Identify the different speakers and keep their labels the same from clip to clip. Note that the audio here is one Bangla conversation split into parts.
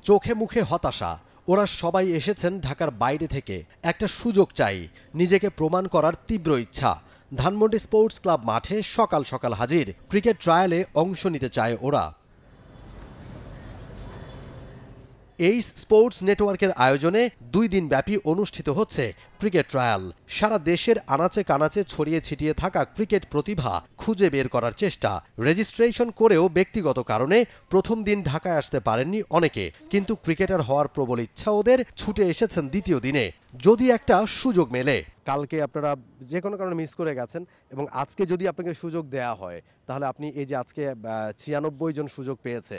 Speaker 1: চোখে মুখে হতাশা। ওরা সবাই এসেছেন ঢাকার বাইরে থেকে, একটা সুযোগ চাই, নিজেকে প্রমাণ করার তীব্র ইচ্ছা। ধানমন্ডি স্পোর্টস ক্লাব মাঠে সকাল সকাল হাজির, ক্রিকেট ট্রায়ালে অংশ নিতে চায় ওরা। এই স্পোর্টস নেটওয়ার্কের আয়োজনে 2 দিন ব্যাপী অনুষ্ঠিত হচ্ছে ক্রিকেট ট্রায়াল। সারা দেশের আনাচে কানাচে ছড়িয়ে ছিটিয়ে থাকা ক্রিকেট প্রতিভা খুঁজে বের করার চেষ্টা। রেজিস্ট্রেশন করেও ব্যক্তিগত কারণে প্রথম দিন ঢাকায় আসতে পারেননি অনেকে, কিন্তু ক্রিকেটার হওয়ার প্রবল ইচ্ছা ওদের, ছুটে এসেছেন দ্বিতীয় দিনে, যদি একটা সুযোগ মেলে।
Speaker 2: কালকে আপনারা যে কোনো কারণে মিস করে গেছেন এবং আজকে যদি আপনাকে সুযোগ দেয়া হয়, তাহলে আপনি এই যে আজকে 96 জন সুযোগ পেয়েছে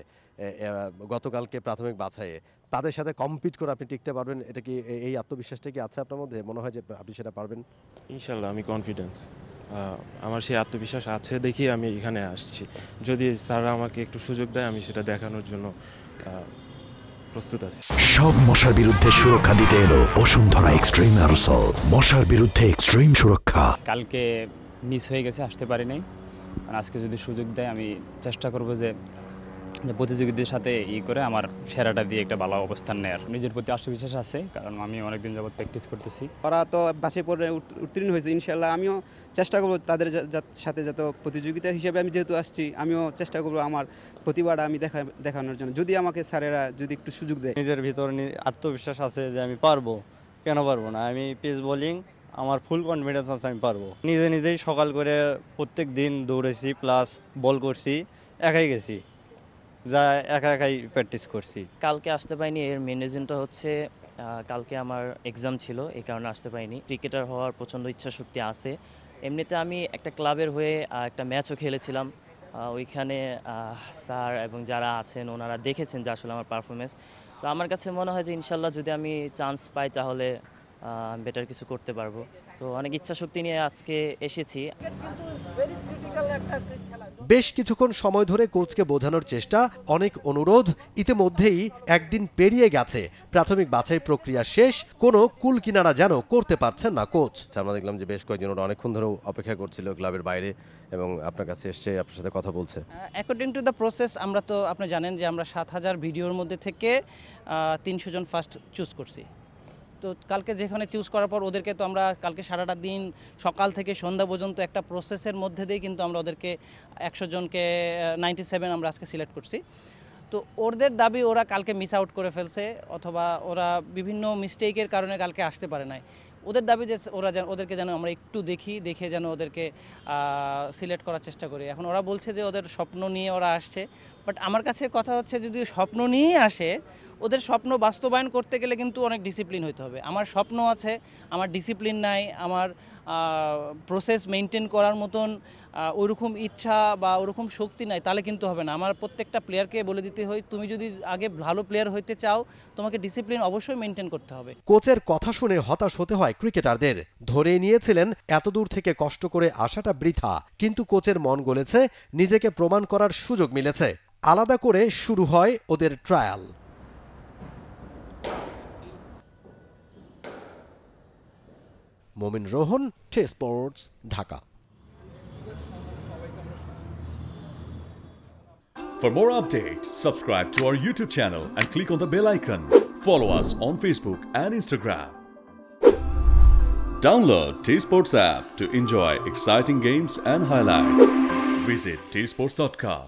Speaker 2: গতকালকে প্রাথমিক বাছাইয়ে, তাদের সাথে কম্পিট করে আপনি টিকতে পারবেন? এটা কি, এই আত্মবিশ্বাসটা কি আছে আপনার মধ্যে? মনে হয় যে আপনি সেটা পারবেন?
Speaker 3: ইনশাল্লাহ, আমি কনফিডেন্স, আমার সেই আত্মবিশ্বাস আছে দেখি আমি এখানে আসছি। যদি স্যাররা আমাকে একটু সুযোগ দেয়, আমি সেটা দেখানোর জন্য প্রস্তুত আছি।
Speaker 4: সব মশার বিরুদ্ধে সুরক্ষা দিতে এলো বসুন্ধরা এক্সট্রিম অ্যারোসল, মশার বিরুদ্ধে এক্সট্রিম সুরক্ষা।
Speaker 5: কালকে মিস হয়ে গেছে, আসতে পারি নাই। আজকে যদি সুযোগ দেয়, আমি চেষ্টা করব যে প্রতিযোগীদের সাথে করে আমার সেরাটা দিয়ে একটা ভালো অবস্থান নেয়ার। নিজের প্রতি আত্মবিশ্বাস আছে, কারণ আমি অনেকদিন যাবত প্র্যাকটিস করতেছি।
Speaker 6: ওরা তো বাছাই পরে উত্তীর্ণ হয়েছে, ইনশাল্লাহ আমিও চেষ্টা করব তাদের সাথে যত প্রতিযোগিতা হিসেবে আমি যেহেতু আসছি, আমিও চেষ্টা করব আমার প্রতিভাটা আমি দেখানোর জন্য, যদি আমাকে স্যারেরা যদি একটু সুযোগ দেয়।
Speaker 7: নিজের ভিতর আত্মবিশ্বাস আছে যে আমি পারবো, কেন পারবো না। আমি পেস বোলিং, আমার ফুল কনফিডেন্স আছে আমি পারবো। নিজেই সকাল করে প্রত্যেক দিন দৌড়েছি, প্লাস বল করছি, একাই গেছি, যা একাই প্র্যাকটিস করছি।
Speaker 8: কালকে আসতে পারিনি, এর মেন রিজনটা হচ্ছে কালকে আমার এক্সাম ছিল, এই কারণে আসতে পারিনি। ক্রিকেটার হওয়ার প্রচণ্ড ইচ্ছা শক্তি আছে। এমনিতে আমি একটা ক্লাবের হয়ে একটা ম্যাচও খেলেছিলাম, ওইখানে স্যার এবং যারা আছেন ওনারা দেখেছেন যে আসলে আমার পারফরমেন্স। তো আমার কাছে মনে হয় যে ইনশাল্লাহ যদি আমি চান্স পাই তাহলে বেটার কিছু করতে পারবো। তো অনেক ইচ্ছা শক্তি নিয়ে আজকে এসেছি।
Speaker 1: বেশ কিছুক্ষণ সময় ধরে কোচকে বোঝানোর চেষ্টা, অনেক অনুরোধ, ইতিমধ্যেই একদিন পেরিয়ে গেছে। প্রাথমিক বাছাই প্রক্রিয়া শেষ, কোনো কুল কিনারা যেন করতে পারছেন না কোচ।
Speaker 2: আমরা দেখলাম যে বেশ কয়েকজন ওরা অনেকক্ষণ ধরে অপেক্ষা করছিল ক্লাবের বাইরে এবং আপনার কাছে এসে আপনার সাথে কথা বলছে।
Speaker 9: অ্যাকর্ডিং টু দ্য প্রসেস, আমরা তো আপনি জানেন যে আমরা 7000 ভিডিওর মধ্যে থেকে 300 জন ফার্স্ট চুজ করছি। তো কালকে যেখানে চুজ করার পর ওদেরকে তো আমরা কালকে সারাটা দিন সকাল থেকে সন্ধ্যা পর্যন্ত একটা প্রসেসের মধ্যে দিয়ে কিন্তু আমরা ওদেরকে 100 জনকে 97 আমরা আজকে সিলেক্ট করছি। তো ওদের দাবি ওরা কালকে মিস আউট করে ফেলছে, অথবা ওরা বিভিন্ন মিস্টেকের কারণে কালকে আসতে পারে নাই। ওদের দাবি যে ওদেরকে যেন আমরা একটু দেখে যেন ওদেরকে সিলেক্ট করার চেষ্টা করি। এখন ওরা বলছে যে ওদের স্বপ্ন নিয়ে ওরা আসছে, বাট আমার কাছে কথা হচ্ছে যদি স্বপ্ন নিয়েই আসে, ওদের স্বপ্ন বাস্তবায়ন করতে গেলে কিন্তু অনেক ডিসিপ্লিন হতে হবে। আমার স্বপ্ন আছে, আমার ডিসিপ্লিন নাই, আমার প্রসেস মেনটেন করার মতন ওইরকম ইচ্ছা বা ওরকম শক্তি নাই, তাহলে কিন্তু হবে না। আমার প্রত্যেকটা প্লেয়ারকে বলে দিতে হয়, তুমি যদি আগে ভালো প্লেয়ার হইতে চাও, তোমাকে ডিসিপ্লিন অবশ্যই মেনটেন করতে হবে।
Speaker 1: কোচের কথা শুনে হতাশ হতে হয় ক্রিকেটারদের। ধরে নিয়েছিলেন এতদূর থেকে কষ্ট করে আসাটা বৃথা, কিন্তু কোচের মন গলেছে, নিজেকে প্রমাণ করার সুযোগ মিলেছে। আলাদা করে শুরু হয় ওদের ট্রায়াল। মোমিন রোহন, টে sports, Dhaka.
Speaker 10: For more updates, subscribe to our YouTube channel and click on the bell icon. Follow us on Facebook and Instagram. Download T Sports app to enjoy exciting games and highlights. Visit tsports.com.